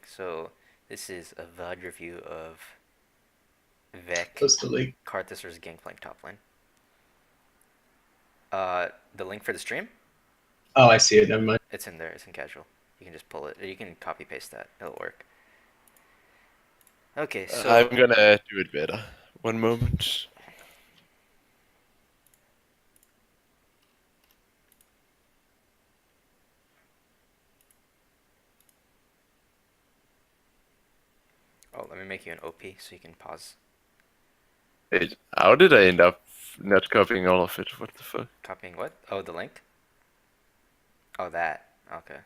So this is a VOD review of Vek, Post the link. Karthus vs Gangplank top lane. The link for the stream, Oh, I see it. Never mind. it's in there. It's in casual. You can just pull it. Or you can copy paste that. It'll work. Okay, I'm so gonna do it better. One moment. let me make you an OP so you can pause. Wait, how did I end up not copying all of it? What the fuck? Copying what? Oh, the link. Oh, that. Okay.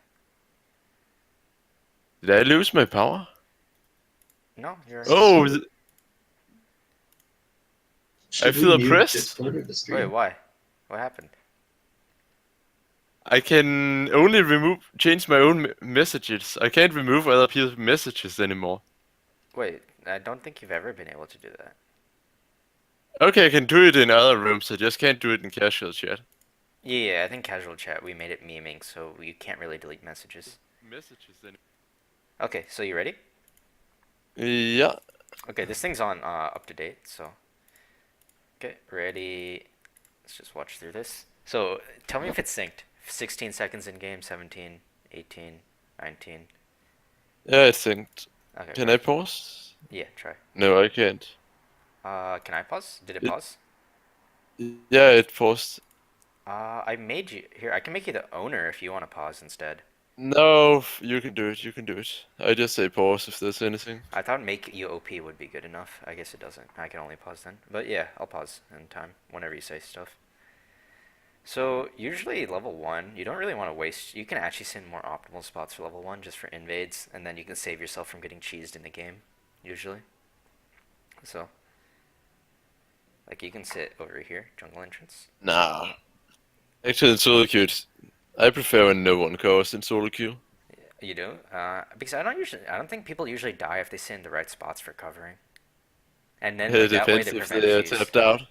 Did I lose my power? No, you're. Oh, I Should we feel mute oppressed. Discord or the Wait, stream? why? What happened? I can only change my own messages. I can't remove other people's messages anymore. Wait, I don't think you've ever been able to do that. Okay, I can do it in other rooms. I just can't do it in casual chat. Yeah, I think casual chat we made it memeing, so you can't really delete messages. Messages then. Okay, so you ready? Yeah. Okay, this thing's on up to date, so okay, ready. Let's just watch through this. So tell me if it's synced. 16 seconds in game, 17, 18, 19. Yeah, I think. Okay, Can I perfect. pause? Yeah, try. No, I can't. Can I pause? Did it It, pause? yeah, it paused. I made you here. I can make you the owner if you want to pause instead. No, you can do it. You can do it. I just say pause if there's anything. I thought make you OP would be good enough. I guess it doesn't. I can only pause then. But yeah, I'll pause in time whenever you say stuff. So usually level 1, you don't really want to waste. You can actually send more optimal spots for level 1 just for invades, and then you can save yourself from getting cheesed in the game, usually. So, like you can sit over here, jungle entrance. Nah. Actually, in solo queue, I prefer when no one goes in solo queue. You do? Because I don't think people usually die if they sit in the right spots for covering. And then It like that way depends they if prevent they are cheese. tapped out.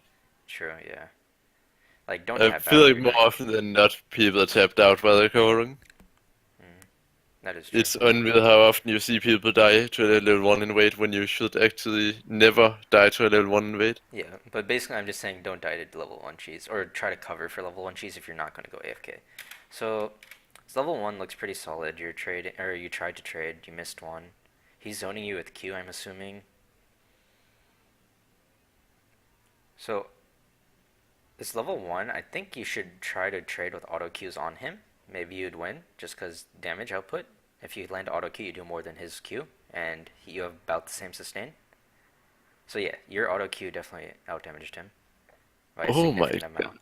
True, yeah. Like don't I tap feel out when like you're more dying. often than not, people are tapped out while they're covering. Mm, that is true. It's unreal how often you see people die to a level 1 invade when you should actually never die to a level 1 invade. Yeah, but basically I'm just saying don't die to level 1 cheese, or try to cover for level 1 cheese if you're not going to go AFK. So, level 1 looks pretty solid. You're trading, or you tried to trade, you missed one. He's zoning you with Q, I'm assuming. So, this level 1, I think you should try to trade with auto Qs on him. Maybe you'd win, just because damage output. If you land auto Q, you do more than his Q, and you have about the same sustain. So yeah, your auto Q definitely outdamaged him by a Oh my significant amount. god.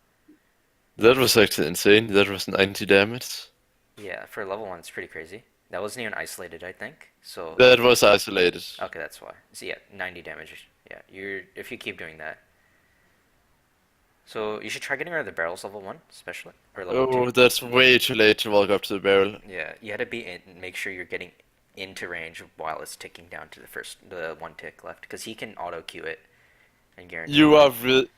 That was actually insane. That was 90 damage. Yeah, for level 1, it's pretty crazy. That wasn't even isolated, I think. So, That was isolated. okay, that's why. So yeah, 90 damage. Yeah, if you keep doing that. So you should try getting rid of the barrels level 1, especially. Or level 2. Oh, that's way too late to walk up to the barrel. Yeah, you had to be in, make sure you're getting into range while it's ticking down to the one tick left. Because he can auto queue it and guarantee You you are win. really.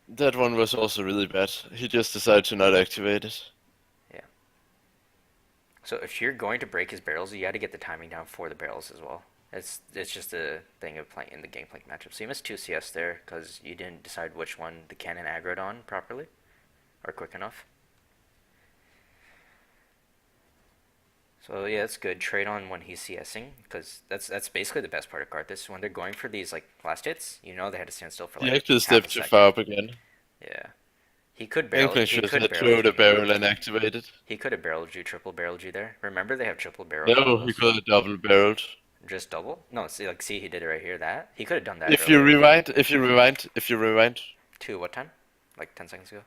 That one was also really bad. He just decided to not activate it. Yeah. So if you're going to break his barrels, you got to get the timing down for the barrels as well. It's just a thing of playing in the Gangplank matchup. So you missed 2 CS there because you didn't decide which one the cannon aggroed on properly or quick enough. So yeah, that's good. Trade on when he's CSing because that's basically the best part of Karthus. When they're going for these like last hits, you know they had to stand still for He like actually half a stepped too second. far up again. Yeah, he could barrel Gangplank he should could have barrel throw the G. barrel and activate it. He could have barreled you, triple barreled you there. Remember they have triple barrel No, he combos. could have double barreled. Just double? No, see he did it right here. That he could have done that If you earlier. rewind, if you rewind, if you rewind. Two what time? Like 10 seconds ago.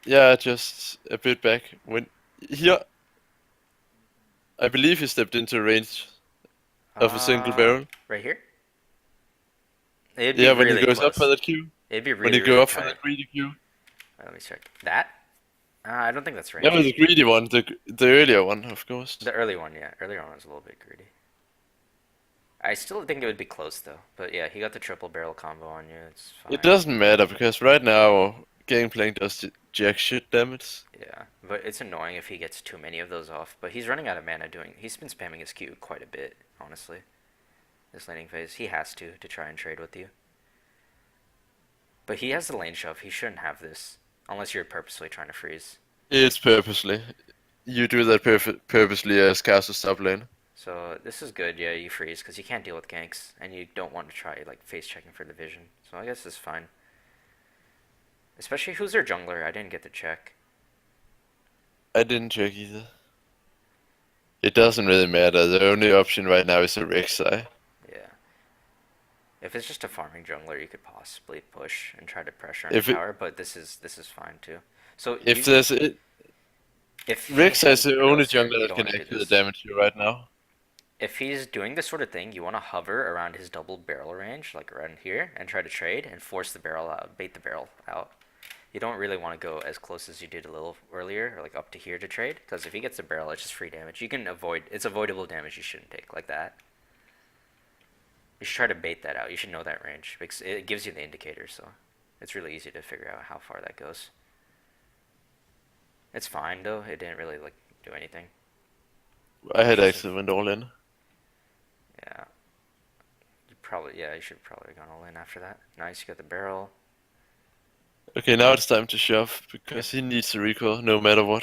Yeah, just a bit back. When here, I believe he stepped into range of a single barrel. Right here. It'd be Yeah, when he really goes up for close. that Q. It'd be When really he go really up for tight. that greedy Q. Let me check that. I don't think that's That was range. the greedy one, the earlier one, of course. The early one, yeah. Earlier one was a little bit greedy. I still think it would be close though. But yeah, he got the triple barrel combo on you. It's It fine. doesn't matter because right now Gangplank does jack shit damage. Yeah, but it's annoying if he gets too many of those off. But he's running out of mana doing. He's been spamming his Q quite a bit. honestly. This laning phase. He has to try and trade with you. But he has the lane shove. He shouldn't have this. Unless you're purposely trying to freeze. It's purposely. You do that purposely as Karthus top lane. So this is good, yeah, you freeze, because you can't deal with ganks, and you don't want to try, like, face checking for the vision. So I guess it's fine. Especially, who's their jungler? I didn't get to check. I didn't check either. It doesn't really matter. The only option right now is a Rek'Sai. Yeah. If it's just a farming jungler, you could possibly push and try to pressure on If tower, but this is fine too. So if there's it, if he Rek'Sai is has the only barrels here, jungler you that don't can want to do actually this. damage you right now. If he's doing this sort of thing, you want to hover around his double barrel range, like around here, and try to trade and force the barrel out, bait the barrel out. You don't really want to go as close as you did a little earlier, or like up to here to trade, because if he gets the barrel, it's just free damage. You can avoid, it's avoidable damage you shouldn't take, like that. You should try to bait that out. You should know that range, because it gives you the indicator, so it's really easy to figure out how far that goes. It's fine, though. It didn't really, like, do anything. I had actually went all in. Yeah. You should probably have gone all in after that. Nice, you got the barrel. Okay, now it's time to shove, because he needs to recall no matter what.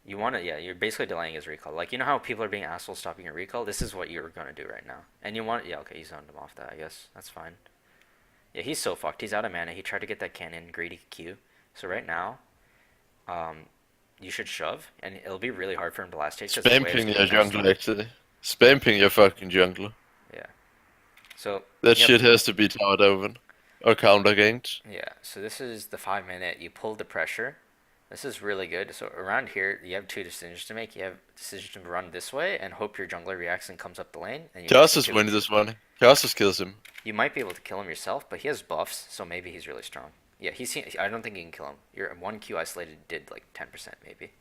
You want to, yeah, you're basically delaying his recall. Like, you know how people are being assholes stopping your recall? This is what you're going to do right now. And you want, yeah, okay, he zoned him off that, I guess. That's fine. Yeah, he's so fucked. He's out of mana. He tried to get that cannon greedy Q. So right now, you should shove, and it'll be really hard for him to last hit. Spam ping your jungler, actually. Spam ping your fucking jungler. Yeah. So That yep. shit has to be towered over. Or counter ganked. Yeah, so this is the 5 minute. You pulled the pressure. This is really good. So around here, you have two decisions to make. You have decision to run this way and hope your jungler reacts and comes up the lane. And Karthus wins this one. Karthus kills him. You might be able to kill him yourself, but he has buffs, so maybe he's really strong. Yeah, I don't think you can kill him. Your 1Q isolated did like 10% maybe.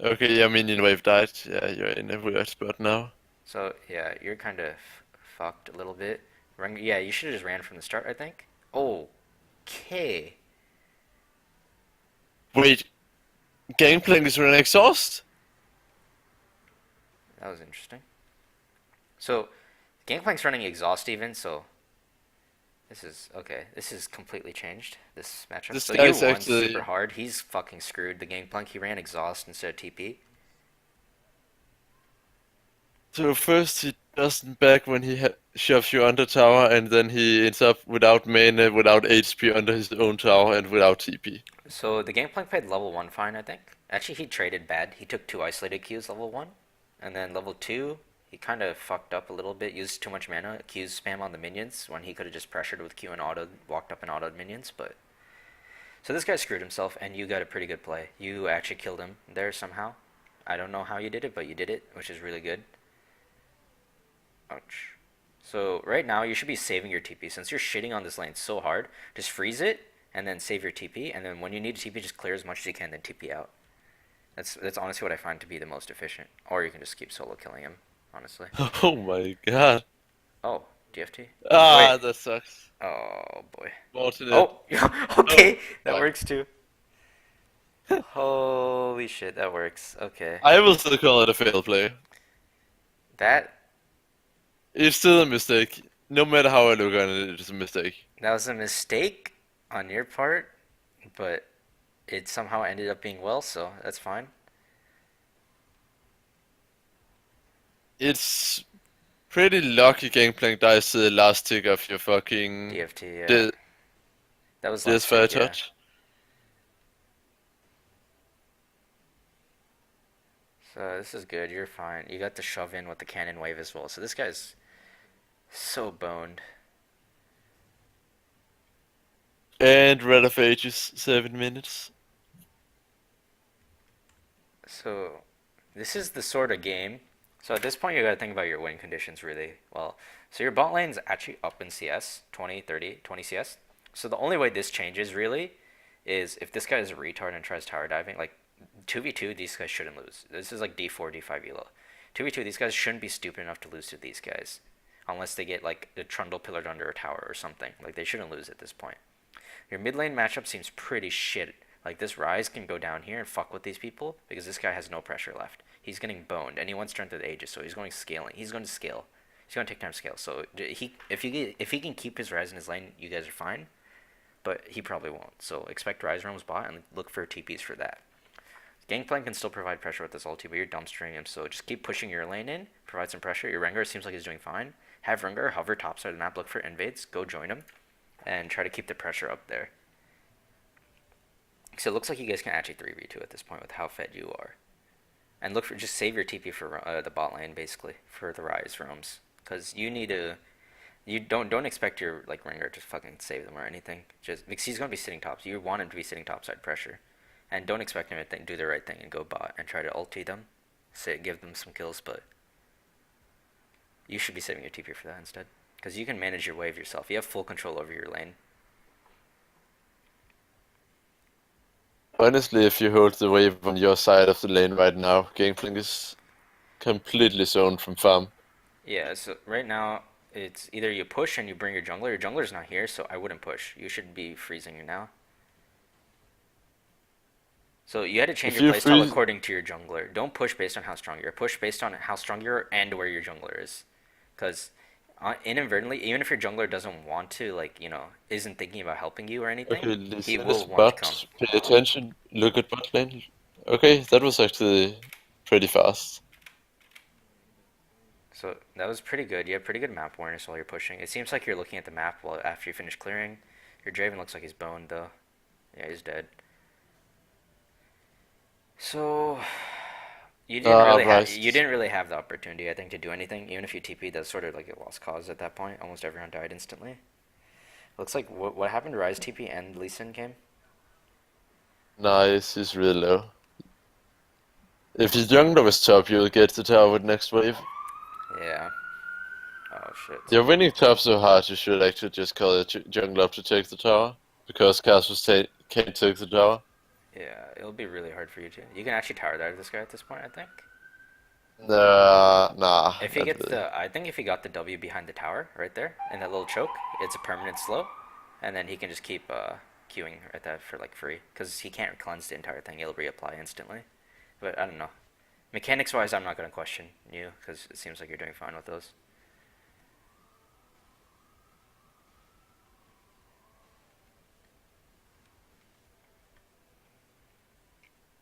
Okay, yeah, minion wave died. Yeah, you're in a weird spot now. So yeah, you're kind of fucked a little bit. Yeah, you should have just ran from the start, I think. Okay. Wait, Gangplank is running exhaust? That was interesting. So, Gangplank's running exhaust even, so this is okay. This is completely changed. This matchup. This So you guy's won actually super hard. He's fucking screwed. The Gangplank, he ran exhaust instead of TP. So first he doesn't back when he shoves you under tower, and then he ends up without mana, without HP under his own tower, and without TP. So the Gangplank played level 1 fine, I think. Actually, he traded bad. He took 2 isolated Qs level 1. And then level 2, he kind of fucked up a little bit, used too much mana, Qs spam on the minions, when he could have just pressured with Q and auto, walked up and autoed minions, but... So this guy screwed himself, and you got a pretty good play. You actually killed him there somehow. I don't know how you did it, but you did it, which is really good. Ouch. So right now, you should be saving your TP. Since you're shitting on this lane so hard, just freeze it, and then save your TP, and then when you need TP, just clear as much as you can, then TP out. That's honestly what I find to be the most efficient. Or you can just keep solo killing him, honestly. Oh my god. Oh, DFT? Ah, Wait. that sucks. Oh, boy. Morton. Oh, okay, Oh, that fuck. works too. Holy shit, that works. Okay. I will still call it a fail play. That It's still a mistake. No matter how I look at it, it's a mistake. was a mistake on your part, but it somehow ended up being well, so that's fine. It's pretty lucky Gangplank dies to the last tick of your fucking DFT, yeah. di- That was this last fire tick, yeah. touch. So this is good, you're fine. You got the shove in with the cannon wave as well, so this guy's so boned. And Red of Ages, 7 minutes. So this is the sort of game. So at this point, you got to think about your win conditions really well. So your bot lane's actually up in CS, 20, 30, 20 CS. So the only way this changes really is if this guy is a retard and tries tower diving. Like 2v2, these guys shouldn't lose. This is like D4, D5 elo. 2v2, these guys shouldn't be stupid enough to lose to these guys. Unless they get like the trundle pillared under a tower or something. Like they shouldn't lose at this point. Your mid lane matchup seems pretty shit Like, this Rise can go down here and fuck with these people because this guy has no pressure left. He's getting boned, and he wants Strength of the Ages, so he's going scaling. He's going to scale. He's going to take time to scale. So if he can keep his Rise in his lane, you guys are fine. But he probably won't. So expect Rise Roam's bot and look for TPs for that. Gangplank can still provide pressure with this ulti, but you're dumpstering him, so just keep pushing your lane in, provide some pressure. Your Rengar seems like he's doing fine. Have Rengar hover topside of the map, look for invades, go join him, and try to keep the pressure up there. So it looks like you guys can actually 3v2 at this point with how fed you are. And look for, just save your TP for the bot lane, basically, for the Rise roams. Because you need to, you don't expect your, like, Rengar to fucking save them or anything. Just, because he's going to be sitting tops. You want him to be sitting topside pressure. And don't expect him to do the right thing and go bot and try to ulti them. Say, give them some kills, but you should be saving your TP for that instead. Because you can manage your wave yourself. You have full control over your lane. Honestly, if you hold the wave on your side of the lane right now, Gangplank is completely zoned from farm. Yeah, so right now, it's either you push and you bring your jungler. Your jungler's not here, so I wouldn't push. You should be freezing now. So you had to change If your you playstyle freeze, according to your jungler. Don't push based on how strong you are. Push based on how strong you are and where your jungler is. Because inadvertently, even if your jungler doesn't want to, like, you know, isn't thinking about helping you or anything, okay, he listen is will want to come. bot. Pay attention. Look at bot lane. Okay, that was actually pretty fast. So that was pretty good. You have pretty good map awareness while you're pushing. It seems like you're looking at the map while after you finish clearing. Your Draven looks like he's boned though. Yeah, he's dead. So you Right. didn't really have the opportunity, I think, to do anything. Even if you TP, that's sort of like a lost cause at that point. Almost everyone died instantly. Looks like what happened to Rise TP and Lee Sin came. Nice, he's really low. If his jungler was top, you'll get the tower with next wave. Yeah. Oh shit. You're winning top so hard, you should actually just call it jungler up to take the tower. Because Karthus can't take the tower. Yeah, it'll be really hard for you to. You can actually tower dive this guy at this point, I think. Nah, If he not gets really. I think if he got the W behind the tower right there in that little choke, it's a permanent slow, and then he can just keep queuing at that for like free because he can't cleanse the entire thing. It'll reapply instantly. But I don't know. Mechanics wise, I'm not gonna question you because it seems like you're doing fine with those.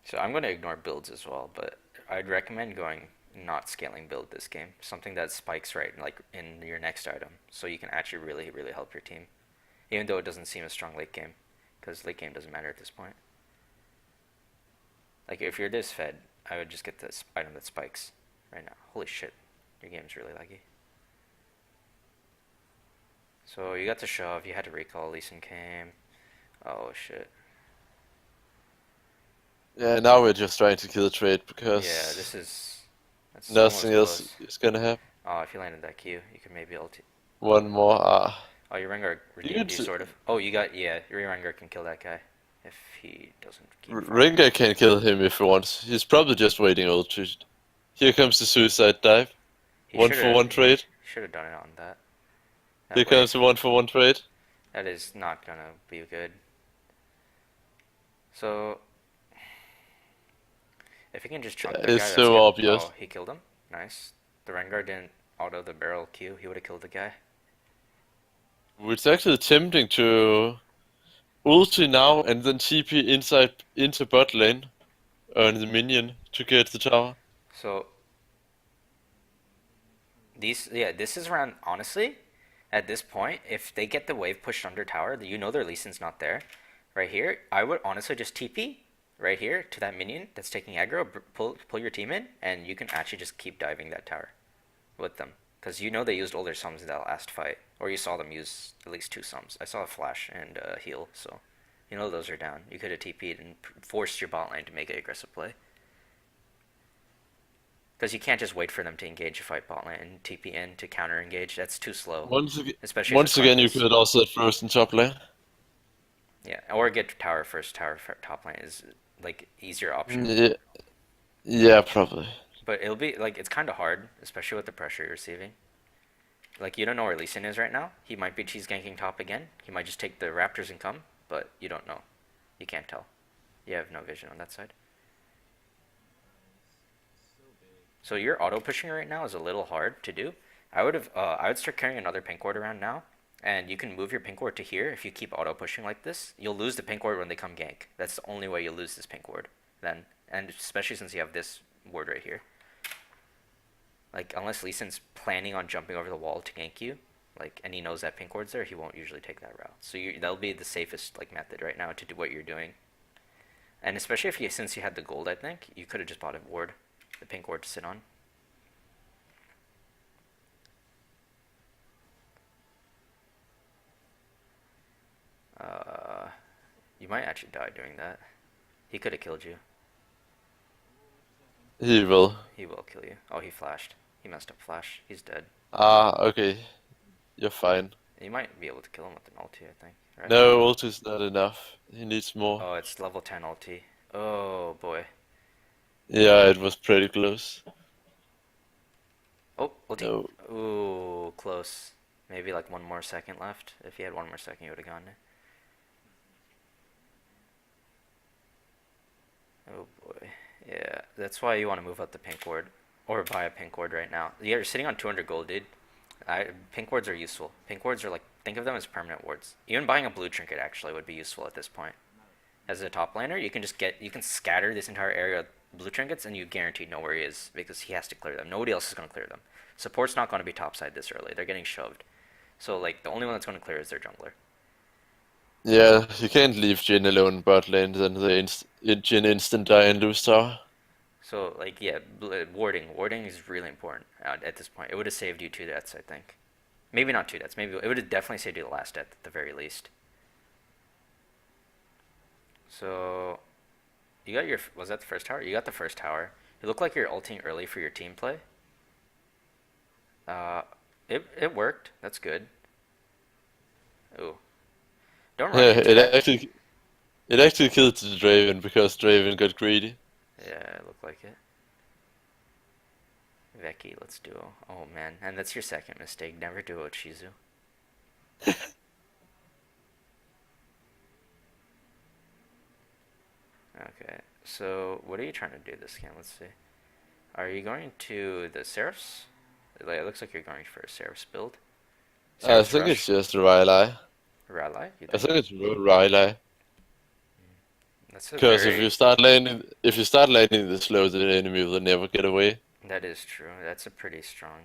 So I'm gonna ignore builds as well, but I'd recommend going not scaling build this game. Something that spikes right like in your next item, so you can actually really help your team. Even though it doesn't seem a strong late game, because late game doesn't matter at this point. Like, if you're this fed, I would just get this item that spikes right now. Holy shit, your game's really laggy. So you got the shove, you had to recall, Lee Sin came. Oh shit. Yeah, now we're just trying to kill the trade Yeah, because that's nothing almost else close. is gonna happen. Oh, if you landed that Q, you could maybe ulti. One more. Oh, your Rengar You redeemed could you, sort of. Oh, yeah, your Rengar can kill that guy if he doesn't keep farming. Rengar can kill him if he wants. He's probably just waiting ulti. Here comes the suicide dive. One for one He trade. should have done it on that. Here That way, comes the one for one trade. that is not gonna be good. So if he can just chunk That that is guy, that's so good. obvious. Oh, he killed him. Nice. The Rengar didn't auto the barrel Q. He would have killed the guy. It's actually tempting to ulti now and then TP inside into bot lane on the minion to get the tower. So this is around, honestly, at this point, if they get the wave pushed under tower, you know their Lee Sin's not there. Right here, I would honestly just TP right here to that minion that's taking aggro, pull your team in, and you can actually just keep diving that tower with them. Because you know they used older sums in that last fight. Or you saw them use at least 2 sums. I saw a flash and a heal, so you know those are down. You could have TP'd and forced your bot lane to make an aggressive play. Because you can't just wait for them to engage a fight bot lane and TP in to counter engage. That's too slow. Especially as a Once again, you Karthus. could also at first in top lane. Yeah, or get tower first. Tower top lane is like easier option. Yeah, yeah, probably. But it'll be like it's kind of hard, especially with the pressure you're receiving. Like you don't know where Lee Sin is right now. He might be cheese ganking top again. He might just take the Raptors and come, but you don't know. You can't tell. You have no vision on that side. So your auto pushing right now is a little hard to do. I would start carrying another pink ward around now, and you can move your pink ward to here. If you keep auto pushing like this, you'll lose the pink ward when they come gank. That's the only way you'll lose this pink ward then, and especially since you have this ward right here. Like unless Lee Sin's planning on jumping over the wall to gank you, like, and he knows that pink ward's there, he won't usually take that route. So that'll be the safest like method right now to do what you're doing. And especially if you, since you had the gold, I think you could have just bought a ward, the pink ward to sit on. You might actually die doing that. He could have killed you. He will. He will kill you. Oh, he flashed. He messed up flash. He's dead. Ah, okay. You're fine. You might be able to kill him with an ulti, I think. Right? No, ulti's not enough. He needs more. Oh, it's level 10 ulti. Oh, boy. Yeah, it was pretty close. Oh, ulti. No. Ooh, close. Maybe like one more second left. If he had one more second, he would have gone there. Oh boy. Yeah, that's why you want to move out the pink ward. Or buy a pink ward right now. You're sitting on 200 gold, dude. Pink wards are useful. Pink wards are like, think of them as permanent wards. Even buying a blue trinket actually would be useful at this point. As a top laner, you can scatter this entire area with blue trinkets and you guaranteed know where he is because he has to clear them. Nobody else is going to clear them. Support's not going to be topside this early. They're getting shoved. So like, the only one that's going to clear is their jungler. Yeah, you can't leave Jin alone in bot lane, then Jin instant die and lose tower. So like, yeah, warding is really important at this point. It would have saved you 2 deaths, I think. Maybe not 2 deaths. Maybe it would have definitely saved you the last death at the very least. So you got your, was that the first tower? You got the first tower. You look like you're ulting early for your team play. It worked. That's good. Ooh. Don't run Yeah, into that. it actually killed the Draven because Draven got greedy. Yeah, it looked like it. Veki, let's duo. Oh man, and that's your second mistake. Never duo with Shizu. Okay, so what are you trying to do this game? Let's see. Are you going to the Seraphs? It looks like you're going for a Seraphs build. I Seraphs think rush. it's just Rylai. Rally, you I think? think it's Rylai. That's a Because very... if you start laning this slow, the enemy will never get away. That is true. That's a pretty strong...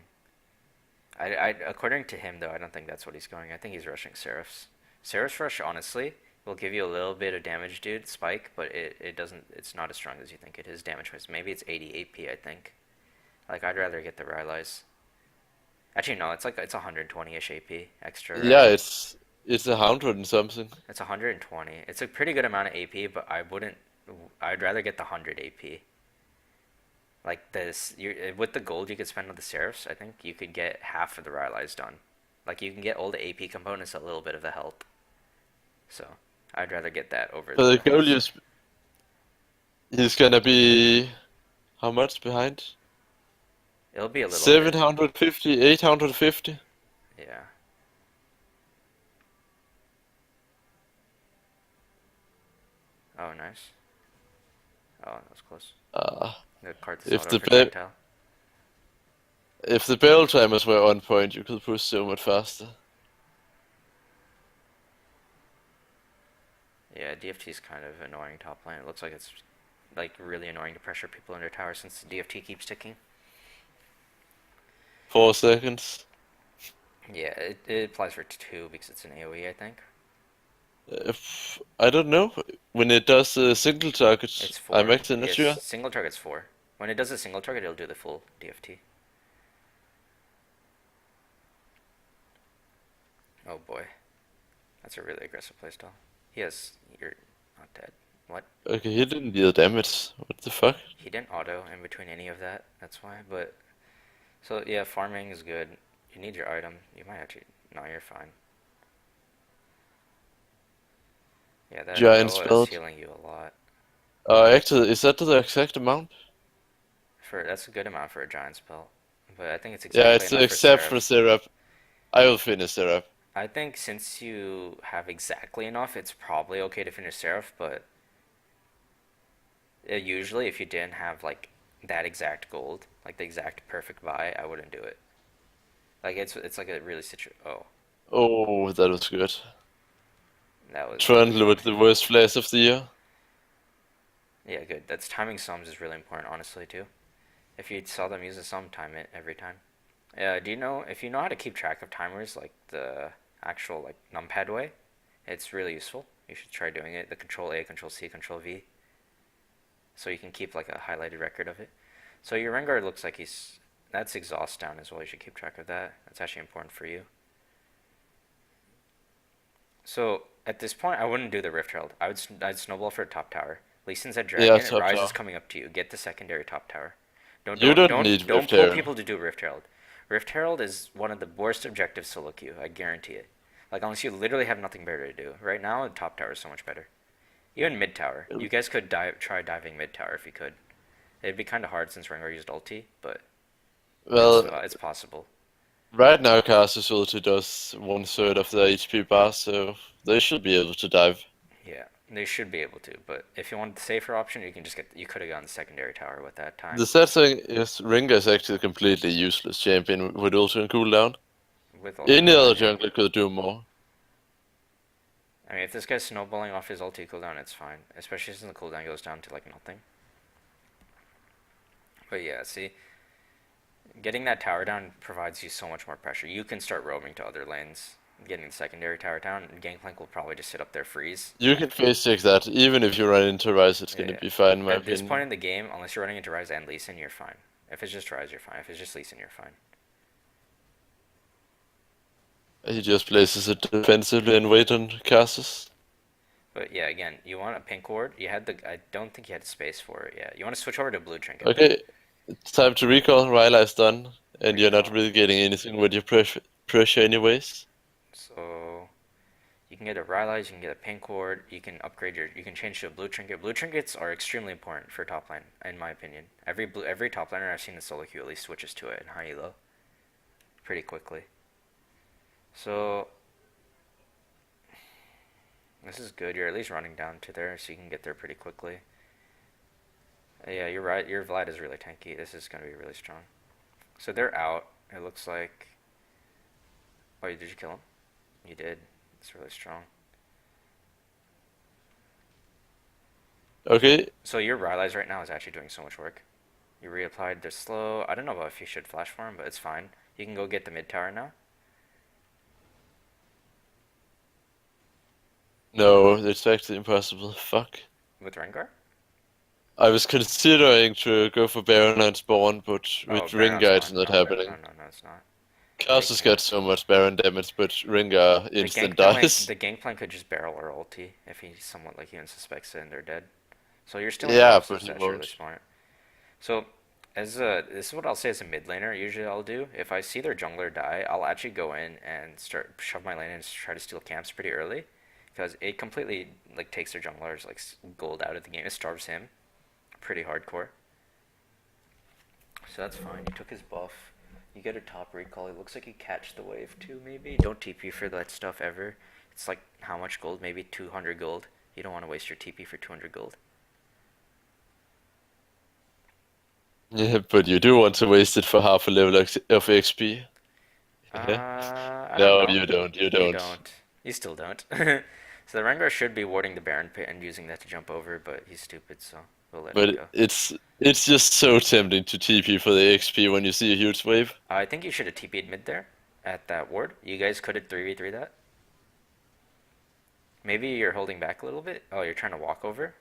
according to him, though, I don't think that's what he's going. I think he's rushing Seraphs. Seraphs rush, honestly, will give you a little bit of damage, dude, spike, but it doesn't... It's not as strong as you think it is damage-wise. Maybe it's 80 AP, I think. Like, I'd rather get the Rylais. Actually, no, it's 120-ish AP extra. Yeah, it's 100 and something. It's 120. It's a pretty good amount of AP, but I'd rather get the 100 AP. Like this, with the gold you could spend on the Seraphs, I think you could get half of the Rylai's done. Like you can get all the AP components, a little bit of the health. So I'd rather get that over But the the... goal is he's gonna be how much behind? It'll be a little bit. 750, 850? Yeah. Oh, nice. Oh, that was close. The Karthus if auto the projectile. if the barrel timers were on point, you could push so much faster. Yeah, DFT's kind of annoying top lane. It looks like it's like really annoying to pressure people under tower since the DFT keeps ticking. 4 seconds. Yeah, it applies for 2 because it's an AoE, I think. I don't know. When it does single It's targets, 4. I'm actually not sure. Yes, single target's 4. When it does a single target, it'll do the full DFT. Oh boy. That's a really aggressive playstyle. You're not dead. What? Okay, he didn't deal damage. What the fuck? He didn't auto in between any of that, that's why, but... So yeah, farming is good. You need your item. You might actually... No, you're fine. Yeah, that Giant Noah spell. is healing you a lot. Actually, is that the exact amount? That's a good amount for a giant spell. But I think it's Yeah, exactly it's enough except for for Seraph. syrup. I will finish syrup. I think since you have exactly enough, it's probably okay to finish Seraph, but Usually, if you didn't have like that exact gold, like the exact perfect buy, I wouldn't do it. Like it's like a really Oh, Oh, that was good. that was really Trundle good. with the worst flash of the year. Yeah, good. That's timing sums is really important, honestly, too. If you saw them use a sum, time it every time. Do you know if you know how to keep track of timers, like the actual like numpad way? It's really useful. You should try doing it. The Control A, Control C, Control V, so you can keep like a highlighted record of it. So your Rengar looks like he's that's exhaust down as well. You should keep track of that. That's actually important for you. So at this point, I wouldn't do the Rift Herald. I'd snowball for a top tower. Lee Sin's at Yeah, Dragon. top Rise is tower. coming up to you. Get the secondary top tower. Don't You don't don't don't need don't Rift pull Herald. people to do Rift Herald. Rift Herald is one of the worst objectives solo queue. I guarantee it. Like unless you literally have nothing better to do. Right now, top tower is so much better. Even mid tower. You guys could try diving mid tower if you could. It'd be kind of hard since Rengar used ulti, but Well, it's possible. right now Karthus ulti does 1/3 of the HP bar, so they should be able to dive. Yeah, they should be able to. But if you want the safer option, you can just get. You could have gotten the secondary tower with that time. The sad thing is Ringa is actually a completely useless champion with ulti and cooldown. With ulti Any other cooldown, yeah. jungler could do more. I mean, if this guy's snowballing off his ulti cooldown, it's fine. Especially since the cooldown goes down to like nothing. But yeah, see, getting that tower down provides you so much more pressure. You can start roaming to other lanes. Getting the secondary tower down, and Gangplank will probably just sit up there freeze. You can face check that, even if you run into Rise, it's Yeah, gonna yeah. be fine in my At this point opinion. in the game, unless you're running into Ryze and Lee Sin, you're fine. If it's just Ryze, you're fine. If it's just Lee Sin, you're fine. He just places it defensively and wait on Karthus. But yeah, again, you want a pink ward. You had the. I don't think you had space for it. Yeah, you want to switch over to blue trinket. Okay, it's time to recall. Ryla is done, and you're not Recall. really getting anything with your pressure anyways. So you can get a Rylai's, you can get a pink ward, you can upgrade your. You can change to a blue trinket. Blue trinkets are extremely important for top lane, in my opinion. Every top laner I've seen in solo queue at least switches to it in high elo pretty quickly. So this is good. You're at least running down to there, so you can get there pretty quickly. Yeah, you're right. Your Vlad is really tanky. This is gonna be really strong. So they're out. It looks like. Oh, did you kill him? You did. It's really strong. Okay, So your Rylai's right now is actually doing so much work. You reapplied the slow. I don't know about if you should flash for him, but it's fine. You can go get the mid tower now. no, it's actually impossible. Fuck. With Rengar? I was considering to go for Baron and Spawn, but Oh, with Baron's Ringa it's fine. not No, no, happening. no, no, it's not. Karthus gets so much Baron damage, but Ringa instant dies. The Gangplank could just barrel or ulti if he somewhat like even suspects it and they're dead. So you're stealing Yeah, buffs. but That's he actually really won't. smart. So this is what I'll say as a mid laner. Usually I'll do if I see their jungler die, I'll actually go in and start shove my lane and try to steal camps pretty early, because it completely like takes their jungler's like gold out of the game. It starves him pretty hardcore. So that's fine. You took his buff. You get a top recall. It looks like you catch the wave too, maybe. Don't TP for that stuff ever. It's like how much gold? Maybe 200 gold. You don't want to waste your TP for 200 gold. Yeah, but you do want to waste it for half a level of XP. I don't No, know. you don't. You You don't. don't. You still don't. So the Rengar should be warding the Baron pit and using that to jump over, but he's stupid, so we'll let him But go. it's just so tempting to TP for the XP when you see a huge wave. I think you should have TP'd mid there at that ward. You guys could have 3v3 that. Maybe you're holding back a little bit. Oh, you're trying to walk over?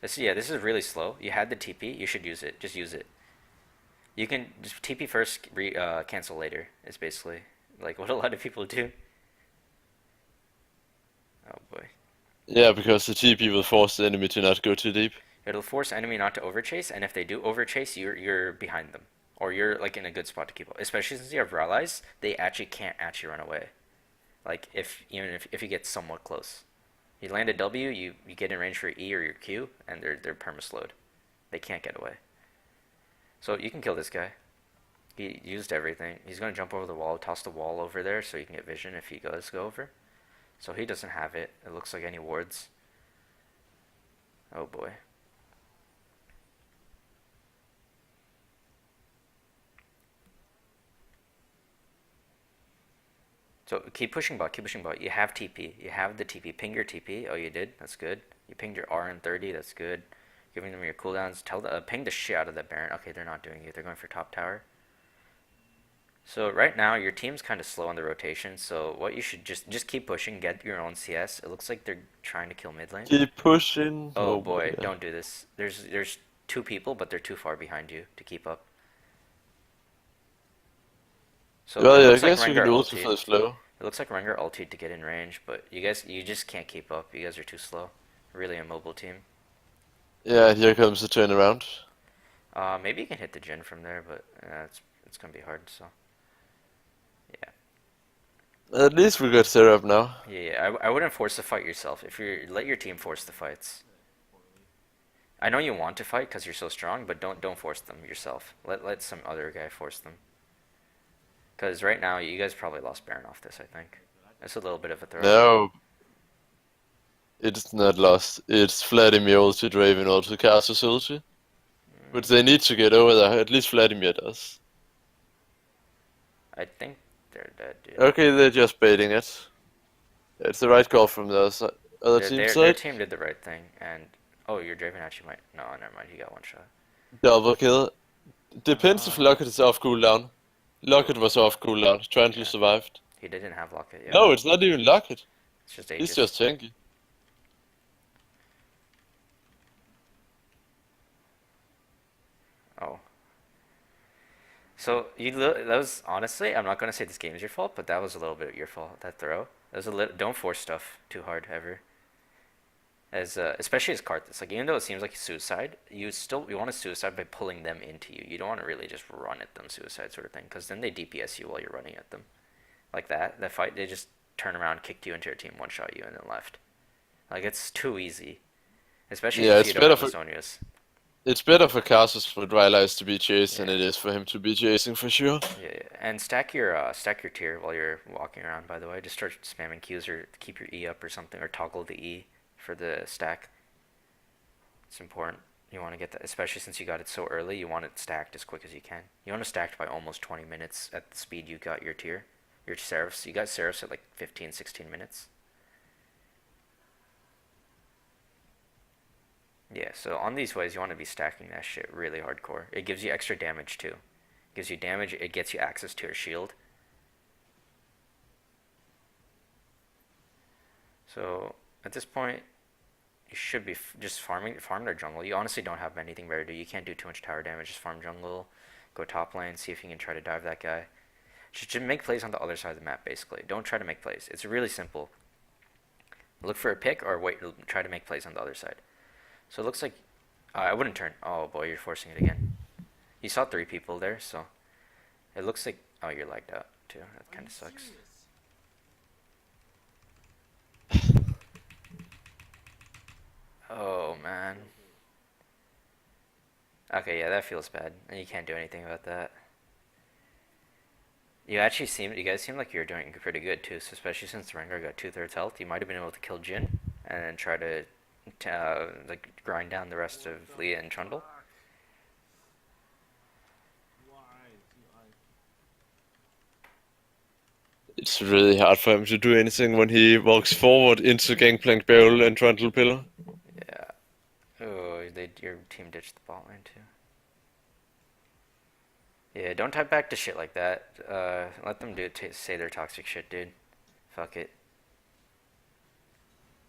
This is really slow. You had the TP. You should use it. Just use it. You can just TP first, cancel later. It's basically like what a lot of people do. Oh boy. Yeah, because the TP will force the enemy to not go too deep. It'll force enemy not to overchase, and if they do overchase, you're behind them, or you're like in a good spot to keep up. Especially since you have allies, they actually can't actually run away. Like if you get somewhat close, you land a W, you get in range for E or your Q, and they're permaslowed. They can't get away. So you can kill this guy. He used everything. He's gonna jump over the wall, toss the wall over there, so you can get vision if he does go over. So he doesn't have it. It looks like any wards. Oh boy. So keep pushing bot, keep pushing bot. You have TP. You have the TP. Ping your TP. Oh, you did? That's good. You pinged your R in 30. That's good. Giving them your cooldowns. Ping the shit out of that Baron. Okay, they're not doing it. They're going for top tower. So right now your team's kind of slow on the rotation. So what you should just keep pushing. Get your own CS. It looks like they're trying to kill mid lane. Keep pushing. Oh my boy, God. don't do this. There's two people, but they're too far behind you to keep up. So Well, it yeah, I looks like guess we can Rengar do ulti for ultied. the slow. It looks like Rengar ultied to get in range, but you just can't keep up. You guys are too slow. Really a mobile team. Yeah, here comes the turnaround. Maybe you can hit the Jhin from there, but it's gonna be hard. So yeah, At least we got Seraph now. yeah. I wouldn't force the fight yourself. If you let your team force the fights. I know you want to fight because you're so strong, but don't force them yourself. Let some other guy force them. Because right now you guys probably lost Baron off this. I think it's a little bit of a throw. No, it's not lost. It's Vladimir ulti, Draven ulti, Karthus ulti. But they need to get over there. At least Vladimir does. I think they're dead, dude. Okay, they're just baiting it. It's the right call from the other team Their side. team did the right thing, and oh, your Draven actually might. No, never mind. He got one shot. Double kill. Depends if Locket is off cooldown. Locket was off cooldown. Trundle Yeah. survived. He didn't have Locket yet. No, it's not even Locket. It's just He's Aegis. just tanky. Oh. So that was honestly, I'm not gonna say this game is your fault, but that was a little bit your fault. That throw. That was a little. Don't force stuff too hard ever. As especially as Karthus, like even though it seems like suicide, you want to suicide by pulling them into you. You don't want to really just run at them suicide sort of thing, because then they DPS you while you're running at them, like that. That fight, they just turn around, kicked you into your team, one shot you, and then left. Like it's too easy, especially Yeah, if it's you don't better have for Asonius. it's better for Karthus with Rylai's to be chased than Yeah. it is for him to be chasing for sure. Yeah, and stack your tier while you're walking around. By the way, just start spamming Qs or keep your E up or something, or toggle the E for the stack. It's important. You want to get that, especially since you got it so early. You want it stacked as quick as you can. You want it stacked by almost 20 minutes at the speed you got your tier, your Seraphs. You got Seraphs at like 15, 16 minutes. Yeah, so on these ways, you want to be stacking that shit really hardcore. It gives you extra damage too. It gives you damage. It gets you access to your shield. So at this point, you should be just farm their jungle. You honestly don't have anything better to do. You can't do too much tower damage. Just farm jungle, go top lane, see if you can try to dive that guy. Just make plays on the other side of the map, basically. Don't try to make plays. It's really simple. Look for a pick or wait. Try to make plays on the other side. So it looks like I wouldn't turn. Oh boy, you're forcing it again. You saw 3 people there, so it looks like you're lagged out too. That kind of sucks. Oh man. Okay, yeah, that feels bad, and you can't do anything about that. You guys seem like you're doing pretty good too, so especially since Rengar got 2/3 health. You might have been able to kill Jhin, and then try to like grind down the rest of Leah and Trundle. It's really hard for him to do anything when he walks forward into Gangplank Barrel and Trundle Pillar. Yeah. Oh, your team ditched the bot lane too. Yeah, don't type back to shit like that. Let them say their toxic shit, dude. Fuck it.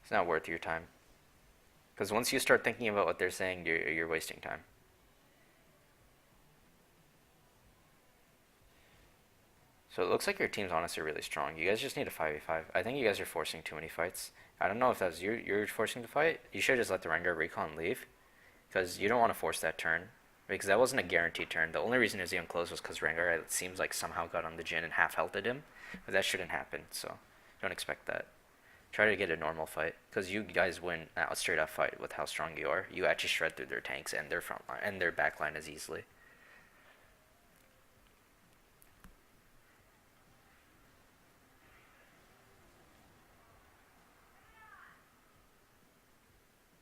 It's not worth your time. Because once you start thinking about what they're saying, you're wasting time. So it looks like your team's honestly really strong. You guys just need a 5v5. I think you guys are forcing too many fights. I don't know if that's you're forcing the fight. You should just let the Rengar recon leave. Because you don't want to force that turn. Because that wasn't a guaranteed turn. The only reason it was even close was because Rengar, it seems like, somehow got on the Jhin and half-healthed him. But that shouldn't happen, so don't expect that. Try to get a normal fight. Because you guys win a straight-up fight with how strong you are. You actually shred through their tanks and their front line and their back line as easily.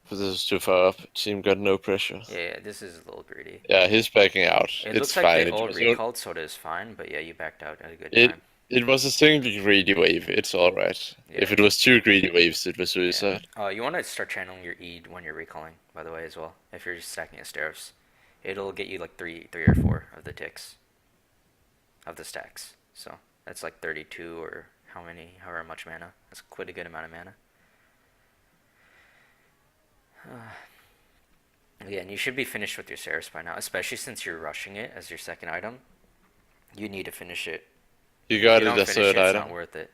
But this is too far up. Team got no pressure. Yeah, this is a little greedy. Yeah, he's backing out. It It's looks like fine. they all recalled, so it is fine. But yeah, you backed out at a good It time. It was a single greedy wave. It's all right. Yeah. If it was two greedy waves, it was Yeah. suicide. You want to start channeling your E when you're recalling, by the way, as well. If you're just stacking a stairs, it'll get you like three or four of the ticks of the stacks. So that's like 32 or however much mana. That's quite a good amount of mana. Yeah, and you should be finished with your Ceres by now, especially since you're rushing it as your second item. You need to finish it. You If got you it don't as finish third it, it's item. not worth it.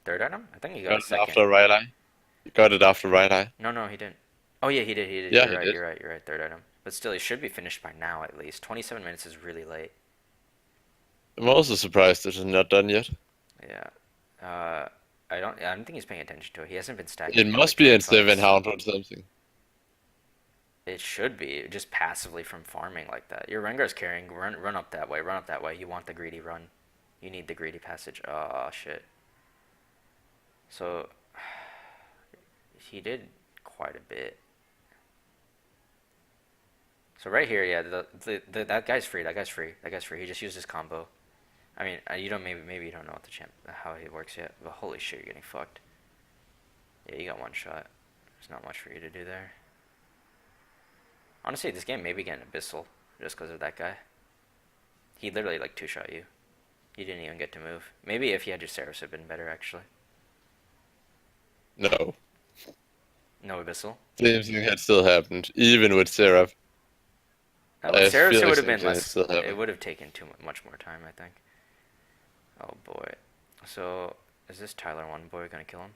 Third item? I think you got Got a it second. after right eye. You got it after right eye. No, he didn't. Oh yeah, he did. Yeah, You're he right. did. You're right. Third item. But still, it should be finished by now at least. 27 minutes is really late. I'm also surprised it's not done yet. Yeah. I don't think he's paying attention to it. He hasn't been stacking It in must like be 20 in seven fights. hound or something. It should be just passively from farming like that. Your Rengar's carrying. Run up that way. Run up that way. You want the greedy run. You need the greedy passage. Oh shit. So he did quite a bit. So right here, yeah, that guy's free. That guy's free. He just used his combo. I mean, you don't maybe you don't know what how he works yet. But holy shit, you're getting fucked. Yeah, you got one shot. There's not much for you to do there. Honestly, this game may be getting abyssal just because of that guy. He literally like two-shot you. You didn't even get to move. Maybe if you had your Ceres, it'd been better actually. No. No abyssal. Same thing had still happened, even with Seraph. With I Ceres, feel it like would have same been thing had less. still It happened. would have taken much more time, I think. Oh boy. So is this Tyler one boy gonna kill him?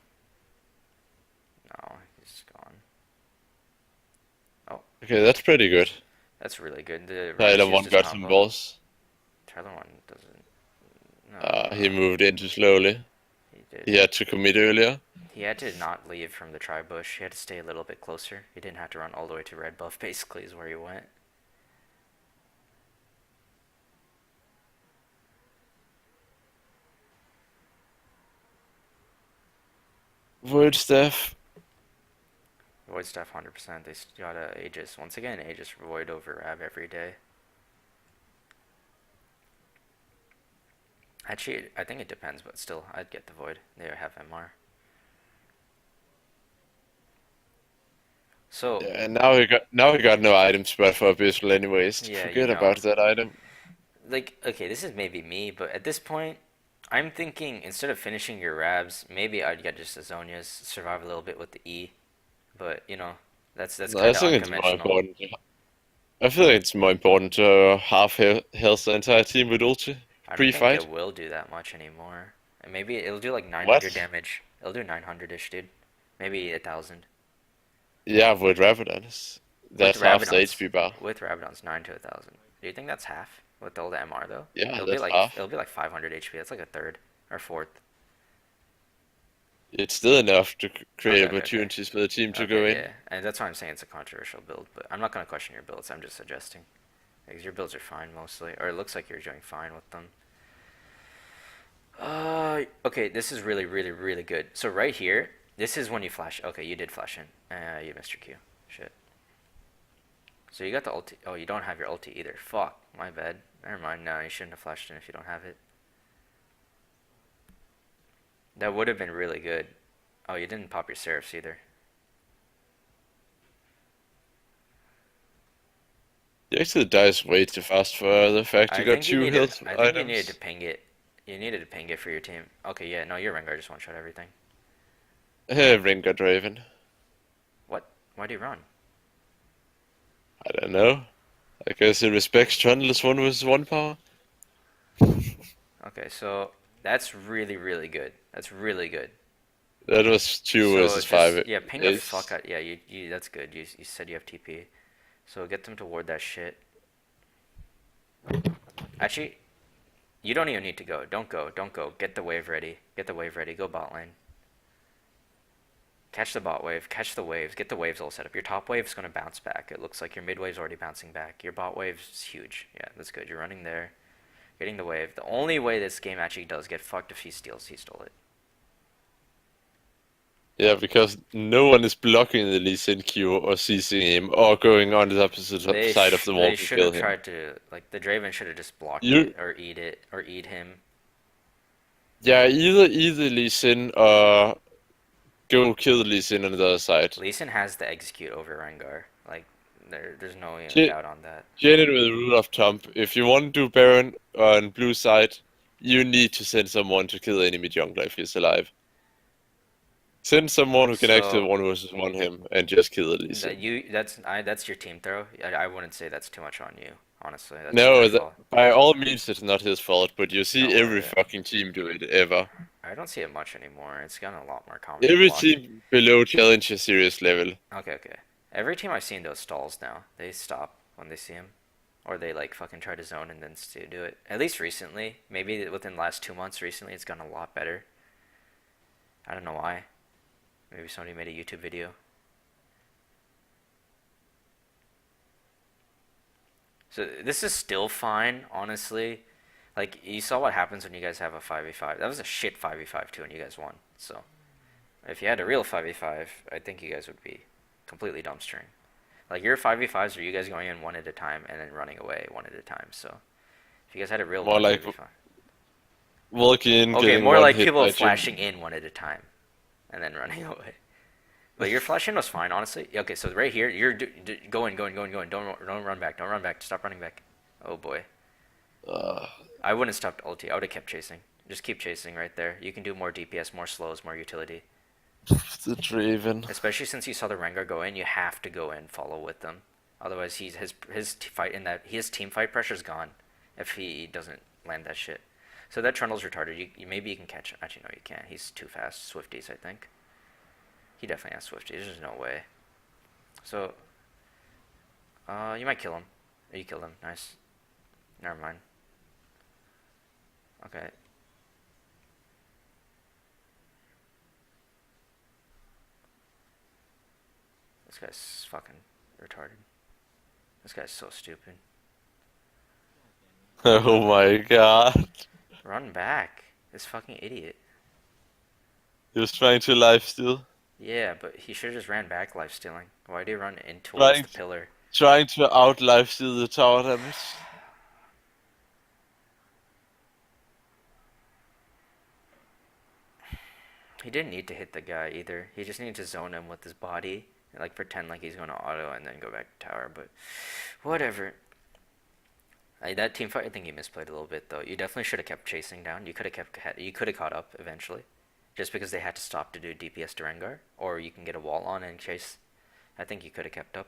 No, he's gone. Oh, Okay, that's pretty good. that's really good. The Tyler Rams used one his got some combo. balls. Tyler one doesn't. No, He moved in too slowly. he did. He had to commit earlier. He had to not leave from the tri bush. He had to stay a little bit closer. He didn't have to run all the way to red buff. Basically, is where he went. Void staff. Void staff 100%. They got Aegis. Once again, Aegis Void over Rab every day. Actually, I think it depends, but still, I'd get the Void. They have MR. So Yeah, and now we got no item spot for Abyssal anyways. yeah, Forget about that item. like, okay, this is maybe me, but at this point, I'm thinking instead of finishing your Rabs, maybe I'd get just Azonias, survive a little bit with the E. But that's No, I kind of think it's more unconventional. important. I feel like it's more important to half health the entire team with ulti I don't think pre-fight. it will do that much anymore. And maybe it'll do like 900 What? damage. It'll do 900-ish, dude. Maybe 1,000. Yeah, with Rabadon. That's half the HP bar. With Rabadon's 9 to 1,000. Do you think that's half with all the MR though? Yeah, It'll be that's like half. 500 HP. That's like a third or fourth. It's still enough to create Okay. opportunities for the team to Okay, go in. yeah, and that's why I'm saying it's a controversial build. But I'm not gonna question your builds. I'm just suggesting because your builds are fine mostly, or it looks like you're doing fine with them. Okay, this is really, really, really good. So right here, this is when you flash. Okay, you did flash in. You missed your Q. Shit. So you got the ulti. Oh, you don't have your ulti either. Fuck, my bad. Never mind. No, you shouldn't have flashed in if you don't have it. That would have been really good. Oh, you didn't pop your Seraphs either. You actually dies way too fast for the fact you got two health I think you needed items. to ping it. You needed to ping it for your team. Okay, yeah, no, your Rengar just one-shot everything. Ring got Raven. What? Why do you run? I don't know. I guess it respects Trundle's 1 vs 1 power. Okay, so that's really, really good. That's really good. That was 2 So versus 5. yeah, ping the fuck out. Yeah, you that's good. You said you have TP. So get them to ward that shit. Actually, you don't even need to go. Don't go. Get the wave ready. Go bot lane. Catch the bot wave. Catch the waves. Get the waves all set up. Your top wave's gonna bounce back. It looks like your mid wave's already bouncing back. Your bot wave's huge. Yeah, that's good. You're running there. Getting the wave. The only way this game actually does get fucked if he steals, he stole it. Yeah, because no one is blocking the Lee Sin Q or CCing him or going on the opposite side of the wall They to should kill have him. tried to, like, the Draven should have just blocked You- it or eat him. Yeah, either Lee Sin or go kill Lee Sin on the other side. Lee Sin has the execute over Rengar. Like, there's no Ge- doubt on that. Genuine rule of thumb: if you want to do Baron on blue side, you need to send someone to kill the enemy jungler if he's alive. Send someone who can actually So 1 versus 1 him and just kill Lee Sin. that's your team throw. I wouldn't say that's too much on you. Honestly, that's your No, fault. by all means, it's not his fault, but you No see every way. fucking team do it ever. I don't see it much anymore. It's gotten a lot more common to Every block. team below challenge a serious level. Okay, okay. Every team I've seen those stalls now. They stop when they see him. Or they like fucking try to zone and then do it. At least recently. Maybe within the last 2 months recently it's gotten a lot better. I don't know why. Maybe somebody made a YouTube video. So this is still fine, honestly. Like, you saw what happens when you guys have a 5v5. That was a shit 5v5 too, and you guys won. So, if you had a real 5v5, I think you guys would be completely dumpstering. Like, your 5v5s are you guys going in one at a time and then running away one at a time. So, if you guys had a real More like 1v5. walking in, Okay, getting more one like hit people by flashing Jim. in one at a time and then running away. But your flash in was fine, honestly. Okay, so right here, you're go in, go in, go in, go in. Don't run back. Don't run back. Stop running back. Oh boy. Uh, I wouldn't have stopped ulti. I would have kept chasing. Just keep chasing right there. You can do more DPS, more slows, more utility. the Draven. Especially since you saw the Rengar go in, you have to go in, follow with them. Otherwise, his fight in that his team fight pressure's gone if he doesn't land that shit. So that Trundle's retarded. Maybe you can catch him. Actually, no, you can't. He's too fast. Swifties, I think. He definitely has Swifties. There's no way. So, you might kill him. Oh, you killed him. Nice. Never mind. Okay. This guy's fucking retarded. This guy's so stupid. Oh my god. Run back. This fucking idiot. He was trying to lifesteal. Yeah, but he should have just ran back life stealing. Why did he run in towards Trying the pillar? trying to out lifesteal the tower damage. He didn't need to hit the guy either. He just needed to zone him with his body and like pretend like he's going to auto and then go back to tower, but whatever. That team fight, I think he misplayed a little bit though. You definitely should have kept chasing down. You could have caught up eventually, just because they had to stop to do DPS to Rengar, or you can get a wall on and chase. I think you could have kept up.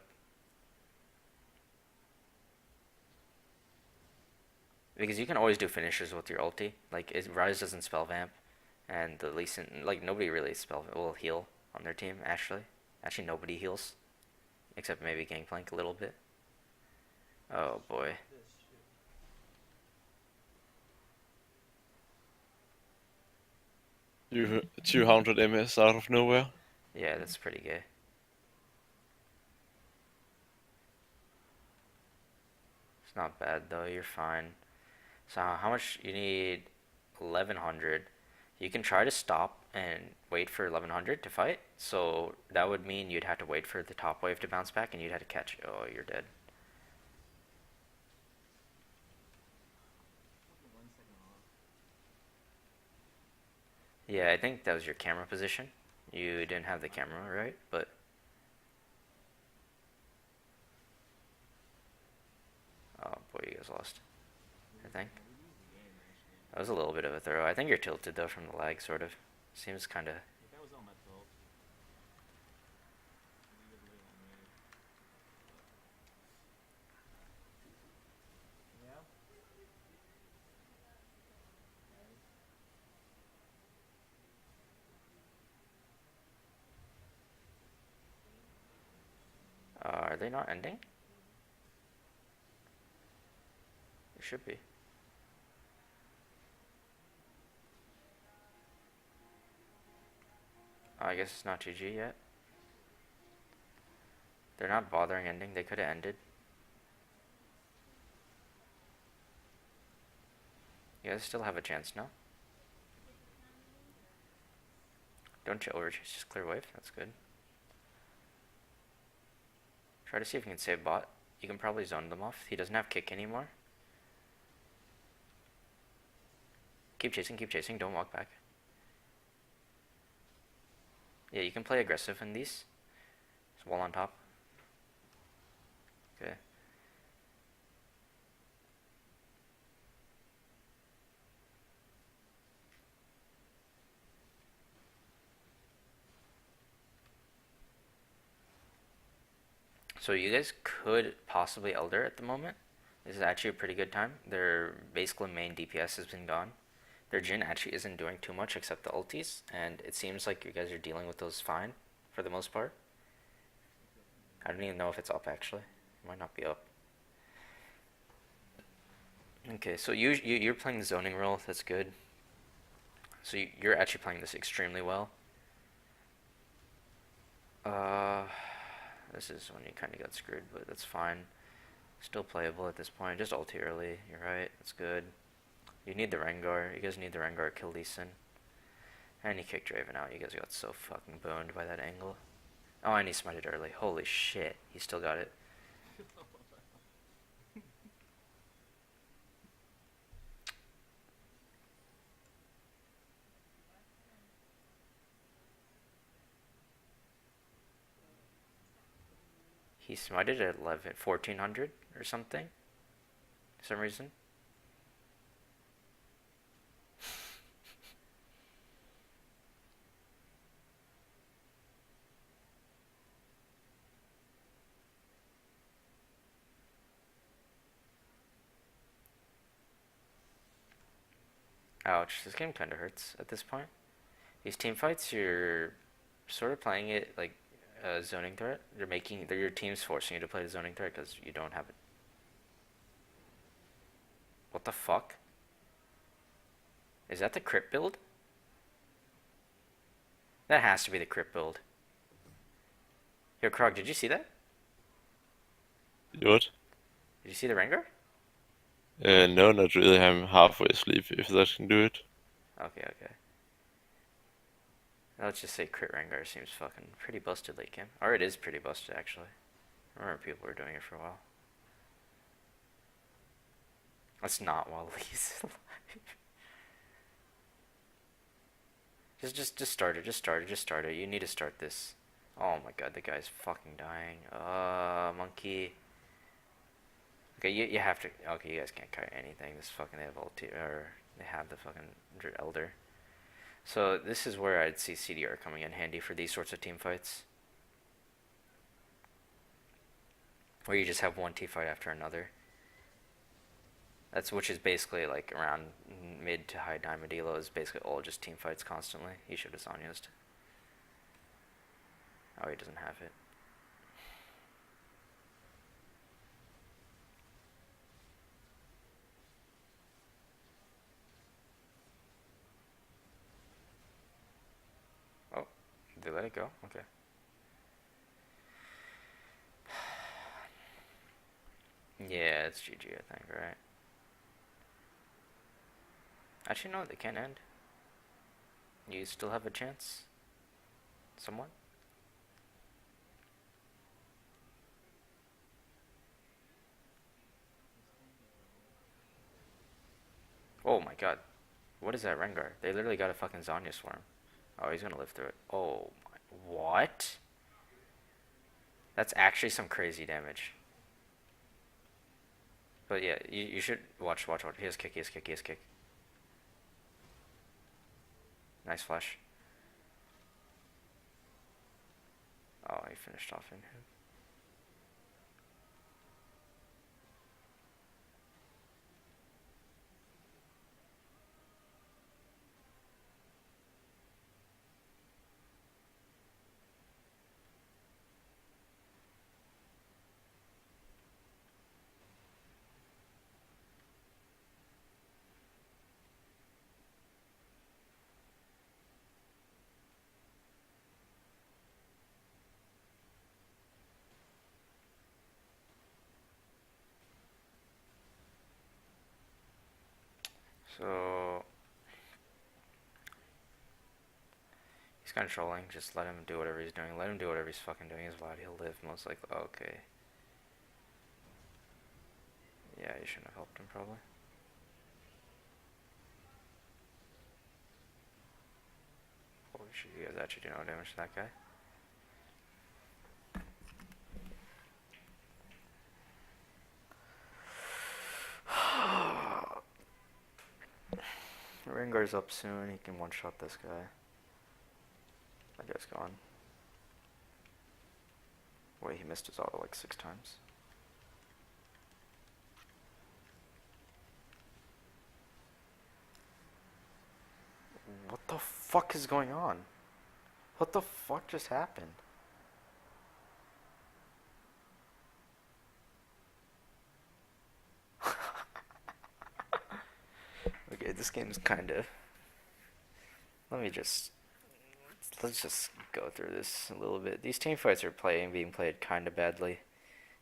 Because you can always do finishers with your ulti. Like, Ryze doesn't spell vamp, and the Lee Sin, like, nobody really will heal on their team, actually. Actually, nobody heals, except maybe Gangplank a little bit. Oh boy. 200 MS out of nowhere. Yeah, that's pretty gay. It's not bad though, you're fine. So how much you need? 1100. You can try to stop and wait for 1100 to fight. So that would mean you'd have to wait for the top wave to bounce back and you'd have to catch. Oh, you're dead. Yeah, I think that was your camera position. You didn't have the camera right, but oh boy, you guys lost. I think that was a little bit of a throw. I think you're tilted though from the lag, sort of. Seems kind of. Are they not ending? It should be. Oh, I guess it's not GG yet. They're not bothering ending. They could have ended. You guys still have a chance now. Don't you overchase, just clear wave. That's good. Try to see if you can save bot. You can probably zone them off. He doesn't have kick anymore. Keep chasing, don't walk back. Yeah, you can play aggressive in these. Just wall on top. Okay. So you guys could possibly Elder at the moment. This is actually a pretty good time. Their basically main DPS has been gone. Their Jhin actually isn't doing too much except the ultis, and it seems like you guys are dealing with those fine for the most part. I don't even know if it's up actually. It might not be up. Okay, so you're playing the zoning role. That's good. So you're actually playing this extremely well. This is when you kind of got screwed, but that's fine. Still playable at this point. Just ulti early. You're right. That's good. You need the Rengar. You guys need the Rengar to kill Lee Sin. And he kicked Draven out. You guys got so fucking boned by that angle. Oh, and he smited early. Holy shit. He still got it. He smited at 1400 or something. For some reason. Ouch, this game kinda hurts at this point. These team fights, you're sort of playing it like a zoning threat. They're your team's forcing you to play the zoning threat because you don't have it. What the fuck? Is that the crypt build? That has to be the crypt build. Yo, Krog, did you see that? What? Did you see the Rengar? No, not really. I'm halfway asleep, if that can do it. Okay. Let's just say crit Rengar seems fucking pretty busted late game. Or it is pretty busted, actually. I remember people were doing it for a while. That's not while Lee's alive. Just start it. You need to start this. Oh my god, the guy's fucking dying. Monkey. Okay, you have to. Okay, you guys can't kite anything. This fucking they have ulti, or they have the fucking Elder. So this is where I'd see CDR coming in handy for these sorts of team fights, where you just have one team fight after another. Which is basically like around mid to high diamond elo is basically all just team fights constantly. He should have Zanya's. Oh, he doesn't have it. Oh, they let it go? Okay. Yeah, it's GG, I think, right? Actually, no, they can't end. You still have a chance. Somewhat. Oh my god. What is that Rengar? They literally got a fucking Zanya Swarm. Oh, he's gonna live through it. Oh my. What? That's actually some crazy damage. But yeah, you should watch. He has kick. Nice flash. Oh, he finished off in him. So he's controlling. Just let him do whatever he's doing. Let him do whatever he's fucking doing. Is Vlad. He'll live most likely. Okay. Yeah, you shouldn't have helped him probably. shit, you guys actually do no damage to that guy. Rengar's up soon, he can one-shot this guy. That guy's gone. Wait, he missed his auto like 6 times. What the fuck is going on? What the fuck just happened? Okay, this game's kinda... Let's just go through this a little bit. These team fights are being played kinda badly.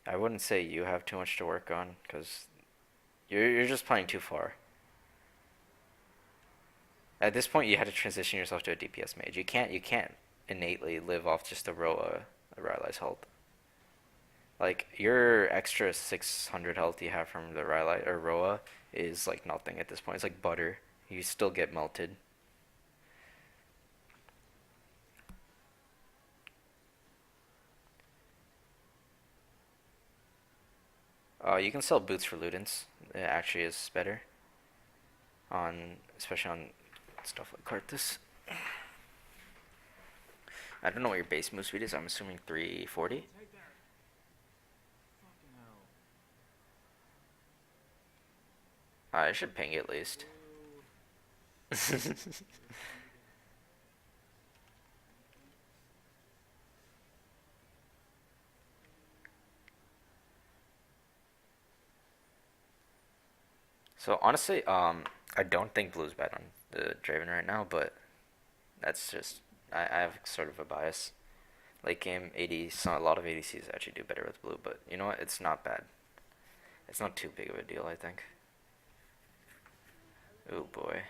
I wouldn't say you have too much to work on, because you're just playing too far. At this point, you had to transition yourself to a DPS mage. You can't innately live off just a Rylai's health. Like, your extra 600 health you have from the Rylai or Roa is like nothing at this point. It's like butter. You still get melted. You can sell boots for Ludens. It actually is better. Especially on stuff like Karthus. I don't know what your base move speed is. I'm assuming 340. I should ping at least. So honestly, I don't think blue's bad on the Draven right now, but that's just I have sort of a bias. Late game AD, a lot of ADCs actually do better with blue, but you know what? It's not bad. It's not too big of a deal, I think. Oh boy.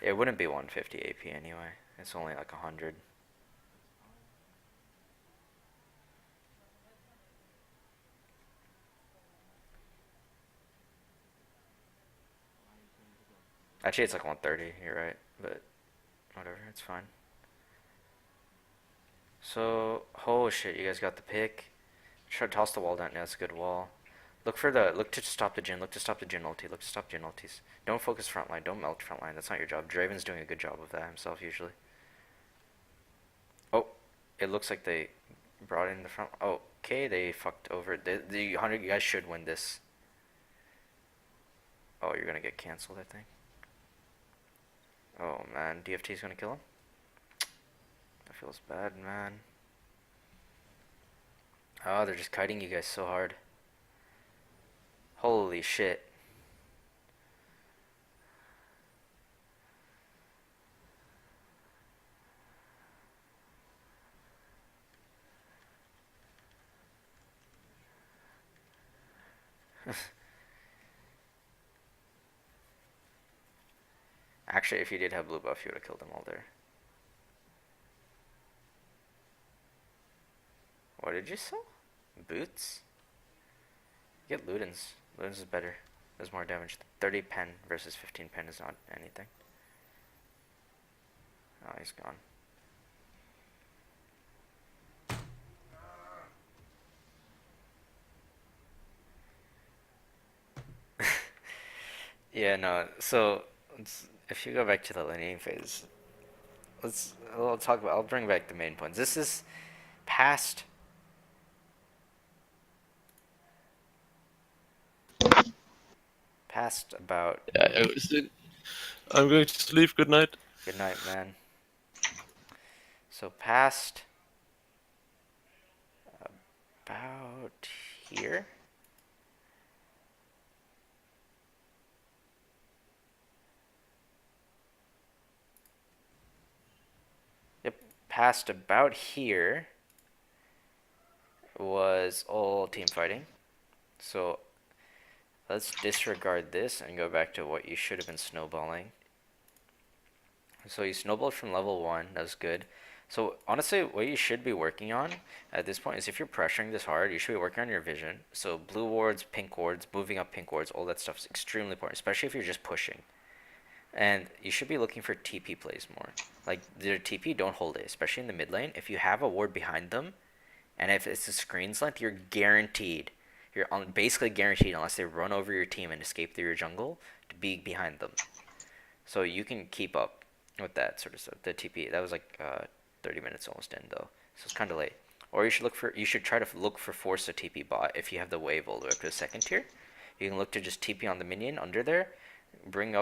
It wouldn't be 150 AP anyway. It's only like 100. Actually, it's like 130. You're right, but whatever. It's fine. So, oh shit, you guys got the pick. Try to toss the wall down. Yeah, that's a good wall. Look to stop the Jhin. Look to stop the Jhin ulti. Look to stop Jhin ultis. Don't focus frontline. Don't melt frontline. That's not your job. Draven's doing a good job of that himself usually. Oh, it looks like they brought in the front. Oh, okay, they fucked over. The 100 you guys should win this. Oh, you're gonna get cancelled, I think. Oh man, DFT's gonna kill him. That feels bad, man. Oh, they're just kiting you guys so hard. Holy shit. Actually, if you did have blue buff, you would have killed them all there. What did you sell? Boots? Get Ludens. Ludens is better. Does more damage. 30 pen versus 15 pen is not anything. Oh, he's gone. Yeah, no. So, if you go back to the laning phase, I'll bring back the main points. This is past about. Yeah, I'm going to sleep. Good night. Good night, man. So past about here. Yep, past about here was all team fighting. So let's disregard this and go back to what you should have been snowballing. So you snowballed from level 1, that was good. So honestly, what you should be working on at this point is if you're pressuring this hard, you should be working on your vision. So blue wards, pink wards, moving up pink wards, all that stuff is extremely important, especially if you're just pushing. And you should be looking for TP plays more. Like their TP, don't hold it, especially in the mid lane. If you have a ward behind them, and if it's a screen's length, you're guaranteed. You're basically guaranteed, unless they run over your team and escape through your jungle, to be behind them. So you can keep up with that sort of stuff. The TP, that was like 30 minutes almost in though, so it's kind of late. Or you should try to look for force a TP bot if you have the wave all the way up to the second tier. You can look to just TP on the minion under there, bring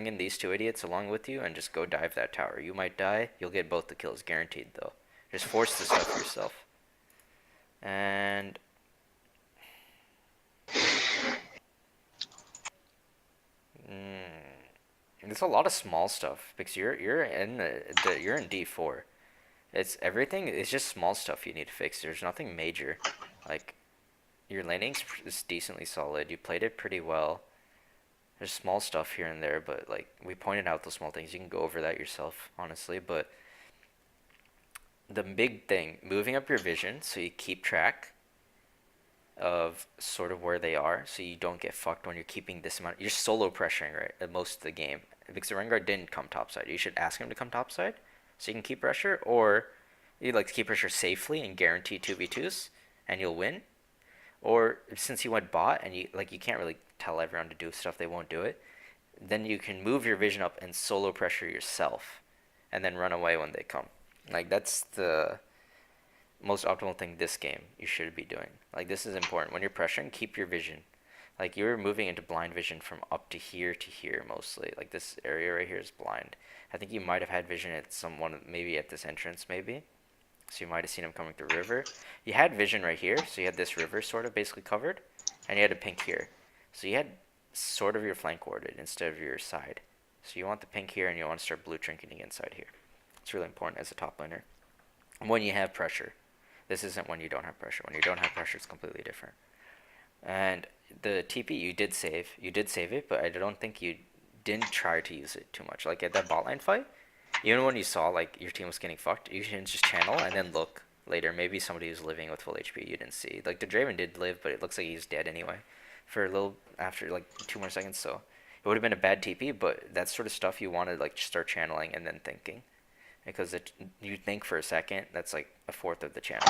in these two idiots along with you, and just go dive that tower. You might die, you'll get both the kills guaranteed though. Just force the stuff yourself. And there's a lot of small stuff because you're in you're in D4. It's everything. It's just small stuff you need to fix. There's nothing major. Like your laning is decently solid. You played it pretty well. There's small stuff here and there, but like we pointed out those small things. You can go over that yourself, honestly. But the big thing, moving up your vision so you keep track of sort of where they are, so you don't get fucked when you're keeping this amount. You're solo pressuring right at most of the game because the Rengar didn't come topside. You should ask him to come topside so you can keep pressure, or you'd like to keep pressure safely and guarantee 2v2s and you'll win. Or since he went bot and you can't really tell everyone to do stuff, they won't do it. Then you can move your vision up and solo pressure yourself, and then run away when they come. Like that's the most optimal thing this game you should be doing. Like this is important. When you're pressuring, keep your vision. Like you're moving into blind vision from up to here mostly. Like this area right here is blind. I think you might have had vision at someone, maybe at this entrance maybe. So you might have seen him coming through river. You had vision right here, so you had this river sort of basically covered, and you had a pink here. So you had sort of your flank warded instead of your side. So you want the pink here, and you want to start blue trinketing inside here. It's really important as a top laner. When you have pressure. This isn't when you don't have pressure. When you don't have pressure, it's completely different. And the TP you did save it, but I don't think you didn't try to use it too much. Like at that bot lane fight, even when you saw like your team was getting fucked, you can just channel and then look later. Maybe somebody who's living with full HP you didn't see. Like the Draven did live, but it looks like he's dead anyway for a little after like 2 more seconds. So it would have been a bad TP, but that's sort of stuff you want to like start channeling and then thinking. Because you think for a second, that's like a fourth of the channel.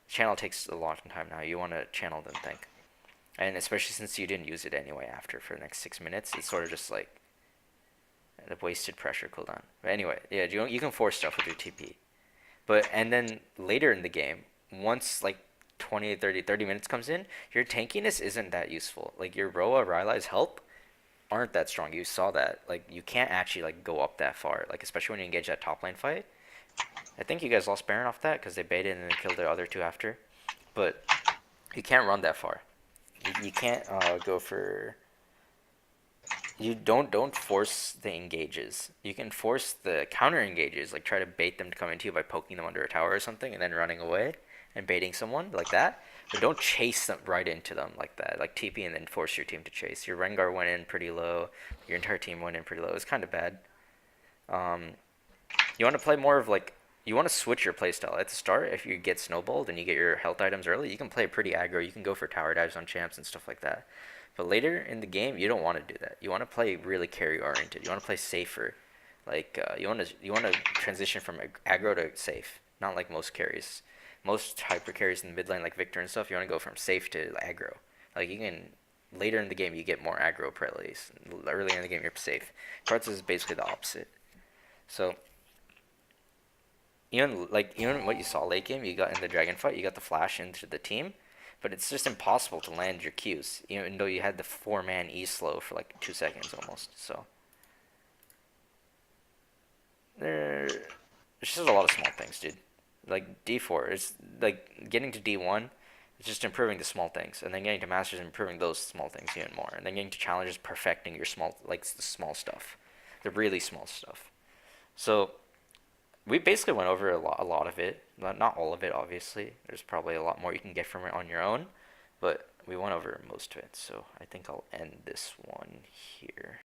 Channel takes a long time now. You want to channel then think. And especially since you didn't use it anyway after for the next 6 minutes, it's sort of just like a wasted pressure cooldown. But anyway, yeah, you can force stuff with your TP. And then later in the game, once like 20, 30 minutes comes in, your tankiness isn't that useful. Like your Roa, Rylai's help aren't that strong. You saw that. Like you can't actually like go up that far. Like especially when you engage that top lane fight. I think you guys lost Baron off that because they baited and then killed the other two after. But you can't run that far. You can't go for. You don't force the engages. You can force the counter engages. Like try to bait them to come into you by poking them under a tower or something and then running away and baiting someone like that. But don't chase them right into them like that. Like TP and then force your team to chase. Your Rengar went in pretty low. Your entire team went in pretty low. It's kind of bad. You want to play more of like. You want to switch your playstyle. At the start, if you get snowballed and you get your health items early, you can play pretty aggro. You can go for tower dives on champs and stuff like that. But later in the game, you don't want to do that. You want to play really carry oriented. You want to play safer. Like you want to transition from aggro to safe. Not like most carries. Most hyper carries in the mid lane, like Victor and stuff, you want to go from safe to aggro. Like you can later in the game, you get more aggro plays. Early in the game, you're safe. Karthus is basically the opposite. So. Even what you saw late game, you got in the dragon fight, you got the flash into the team, but it's just impossible to land your Qs, even though you had the 4-man E slow for like 2 seconds almost. So there's just a lot of small things, dude. Like D4, it's like getting to D1, it's just improving the small things, and then getting to masters, improving those small things even more, and then getting to challenges, perfecting your the small stuff, the really small stuff. So. We basically went over a lot of it. Not all of it, obviously. There's probably a lot more you can get from it on your own. But we went over most of it. So I think I'll end this one here.